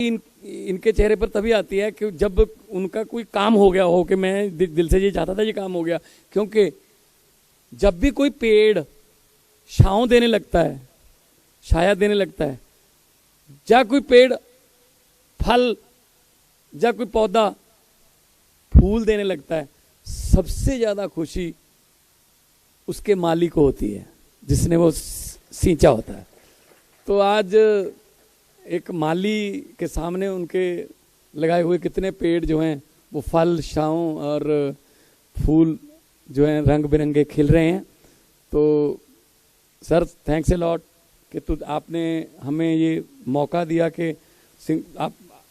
इनके चेहरे पर तभी आती है कि जब उनका कोई काम हो गया हो, कि मैं दिल से ये चाहता था ये काम हो गया। क्योंकि जब भी कोई पेड़ छांव देने लगता है, छाया देने लगता है, या कोई पेड़ फल या कोई पौधा फूल देने लगता है, सबसे ज्यादा खुशी उसके मालिक को होती है जिसने वो सींचा होता है। तो आज एक माली के सामने उनके लगाए हुए कितने पेड़ जो हैं वो फल, छांव और फूल जो हैं रंग बिरंगे खिल रहे हैं। तो सर थैंक्स ए लॉट कि आपने हमें ये मौका दिया कि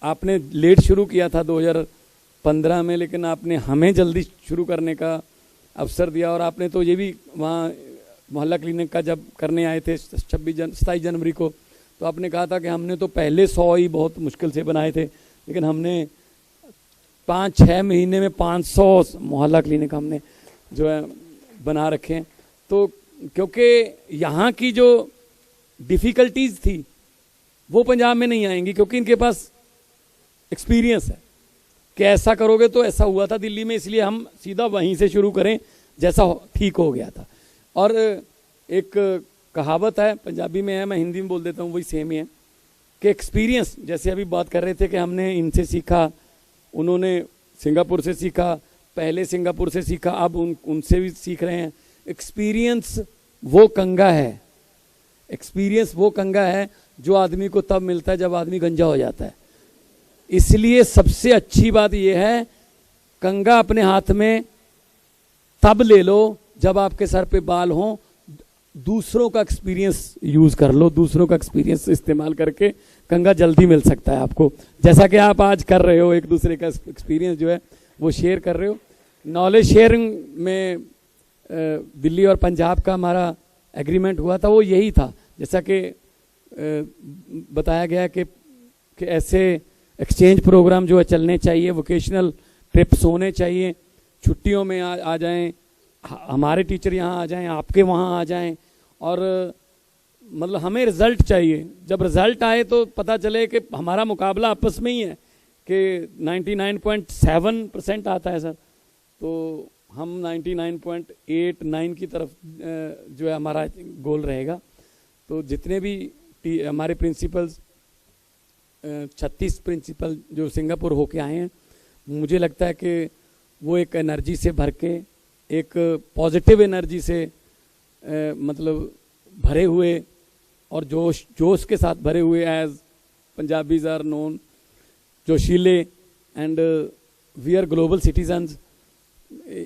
आपने लेट शुरू किया था 2015 में, लेकिन आपने हमें जल्दी शुरू करने का अवसर दिया। और आपने तो ये भी वहाँ मोहल्ला क्लिनिक का जब करने आए थे 27 जनवरी को, तो आपने कहा था कि हमने तो पहले 100 ही बहुत मुश्किल से बनाए थे, लेकिन हमने 5-6 महीने में 500 मोहल्ला क्लिनिक हमने जो है बना रखे हैं। तो क्योंकि यहाँ की जो डिफ़िकल्टीज़ थी वो पंजाब में नहीं आएंगी, क्योंकि इनके पास एक्सपीरियंस है कि ऐसा करोगे तो ऐसा हुआ था दिल्ली में, इसलिए हम सीधा वहीं से शुरू करें जैसा ठीक हो गया था। और एक कहावत है, पंजाबी में है, मैं हिंदी में बोल देता हूँ, वही सेम ही है कि एक्सपीरियंस, जैसे अभी बात कर रहे थे कि हमने इनसे सीखा, उन्होंने सिंगापुर से सीखा, पहले सिंगापुर से सीखा, अब उनसे भी सीख रहे हैं। एक्सपीरियंस वो कंगा है, एक्सपीरियंस वो कंगा है जो आदमी को तब मिलता है जब आदमी गंजा हो जाता है। इसलिए सबसे अच्छी बात यह है, कंगा अपने हाथ में तब ले लो जब आपके सर पे बाल हों, दूसरों का एक्सपीरियंस यूज कर लो, दूसरों का एक्सपीरियंस इस्तेमाल करके कंगा जल्दी मिल सकता है आपको, जैसा कि आप आज कर रहे हो, एक दूसरे का एक्सपीरियंस जो है वो शेयर कर रहे हो। नॉलेज शेयरिंग में दिल्ली और पंजाब का हमारा एग्रीमेंट हुआ था, वो यही था, जैसा कि बताया गया कि ऐसे एक्सचेंज प्रोग्राम जो है चलने चाहिए, वोकेशनल ट्रिप्स होने चाहिए, छुट्टियों में आ जाएं, हमारे टीचर यहाँ आ जाएं, आपके वहाँ आ जाएं, और मतलब हमें रिजल्ट चाहिए। जब रिजल्ट आए तो पता चले कि हमारा मुकाबला आपस में ही है कि 99.7% आता है सर, तो हम 99.89 की तरफ जो है हमारा गोल रहेगा। तो जितने भी हमारे प्रिंसिपल्स 36 प्रिंसिपल जो सिंगापुर होके आए हैं, मुझे लगता है कि वो एक एनर्जी से भर के, एक पॉजिटिव एनर्जी से मतलब भरे हुए और जोश के साथ भरे हुए, एज पंजाबीज आर नोन जोशीले and we are global citizens.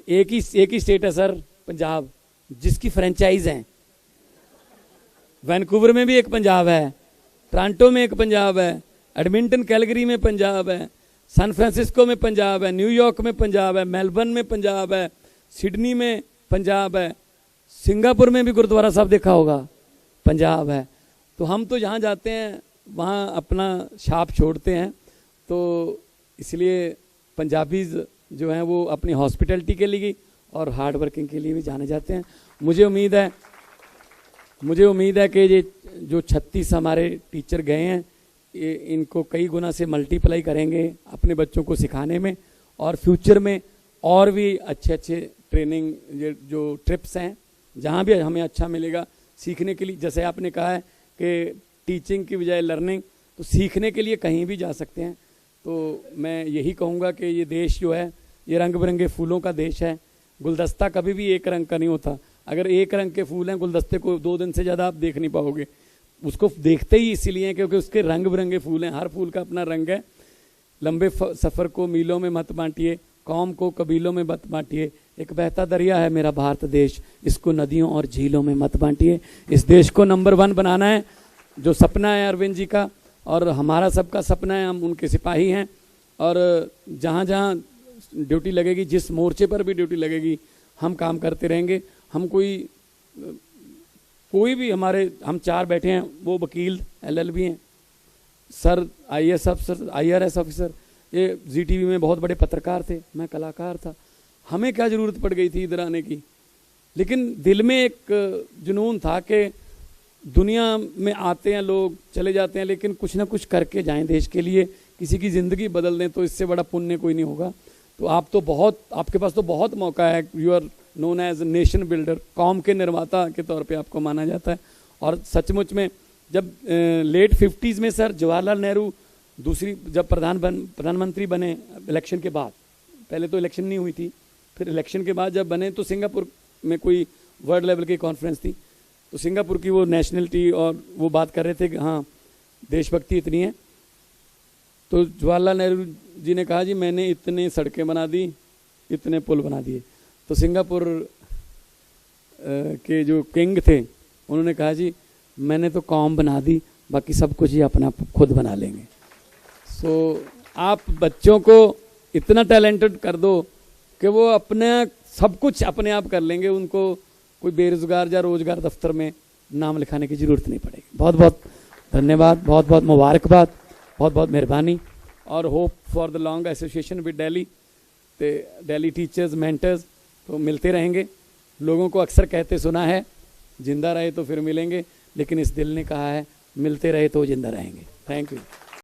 एक ही स्टेट है सर पंजाब जिसकी फ्रेंचाइज हैं। वैनकूवर में भी एक पंजाब है, टोरंटो में एक पंजाब है, एडमिंटन कैलगरी में पंजाब है, सैन फ्रांसिस्को में पंजाब है, न्यूयॉर्क में पंजाब है, मेलबर्न में पंजाब है, सिडनी में पंजाब है, सिंगापुर में भी गुरुद्वारा साहब देखा होगा पंजाब है। तो हम तो जहाँ जाते हैं वहाँ अपना छाप छोड़ते हैं। तो इसलिए पंजाबीज जो हैं वो अपनी हॉस्पिटलिटी के लिए और हार्ड वर्किंग के लिए भी जाने जाते हैं। मुझे उम्मीद है कि ये जो 36 हमारे टीचर गए हैं, इनको कई गुना से मल्टीप्लाई करेंगे अपने बच्चों को सिखाने में, और फ्यूचर में और भी अच्छे ट्रेनिंग जो ट्रिप्स हैं जहाँ भी हमें अच्छा मिलेगा सीखने के लिए, जैसे आपने कहा है कि टीचिंग की बजाय लर्निंग, तो सीखने के लिए कहीं भी जा सकते हैं। तो मैं यही कहूँगा कि ये देश जो है ये रंग बिरंगे फूलों का देश है। गुलदस्ता कभी भी एक रंग का नहीं होता। अगर एक रंग के फूल हैं, गुलदस्ते को 2 दिन से ज़्यादा आप देख नहीं पाओगे। उसको देखते ही इसीलिए क्योंकि उसके रंग बिरंगे फूल हैं, हर फूल का अपना रंग है। लंबे सफ़र को मीलों में मत बांटिए, कौम को कबीलों में मत बांटिए, एक बहता दरिया है मेरा भारत देश, इसको नदियों और झीलों में मत बांटिए। इस देश को नंबर 1 बनाना है, जो सपना है अरविंद जी का और हमारा सबका सपना है, हम उनके सिपाही हैं। और जहाँ जहाँ ड्यूटी लगेगी, जिस मोर्चे पर भी ड्यूटी लगेगी, हम काम करते रहेंगे। हम कोई भी हम 4 बैठे हैं, वो वकील LLB हैं, सर IAS अफसर, IRS ऑफिसर, ये ZTV में बहुत बड़े पत्रकार थे, मैं कलाकार था। हमें क्या ज़रूरत पड़ गई थी इधर आने की, लेकिन दिल में एक जुनून था कि दुनिया में आते हैं लोग, चले जाते हैं, लेकिन कुछ ना कुछ करके जाएं देश के लिए, किसी की ज़िंदगी बदल दें, तो इससे बड़ा पुण्य कोई नहीं होगा। तो आप तो बहुत, आपके पास तो बहुत मौका है। You are known as nation builder, कौम के निर्माता के तौर पे आपको माना जाता है। और सचमुच में जब लेट 50s में सर जवाहरलाल नेहरू दूसरी जब प्रधानमंत्री बने इलेक्शन के बाद, पहले तो इलेक्शन नहीं हुई थी, फिर इलेक्शन के बाद जब बने तो सिंगापुर में कोई वर्ल्ड लेवल की कॉन्फ्रेंस थी, तो सिंगापुर की वो नेशनलिटी और वो बात कर रहे थे कि हाँ देशभक्ति इतनी है। तो जवाहरलाल नेहरू जी ने कहा जी मैंने इतने सड़कें बना दी, इतने पुल बना दिए। तो सिंगापुर के जो किंग थे उन्होंने कहा जी मैंने तो कौम बना दी, बाकी सब कुछ ही अपना खुद बना लेंगे। सो आप बच्चों को इतना टैलेंटेड कर दो कि वो अपने सब कुछ अपने आप कर लेंगे, उनको कोई बेरोजगार या रोजगार दफ्तर में नाम लिखाने की जरूरत नहीं पड़ेगी। बहुत बहुत धन्यवाद, बहुत बहुत मुबारकबाद, बहुत बहुत मेहरबानी, और hope for the long association with Delhi teachers mentors. तो मिलते रहेंगे। लोगों को अक्सर कहते सुना है जिंदा रहे तो फिर मिलेंगे, लेकिन इस दिल ने कहा है मिलते रहे तो जिंदा रहेंगे। Thank you.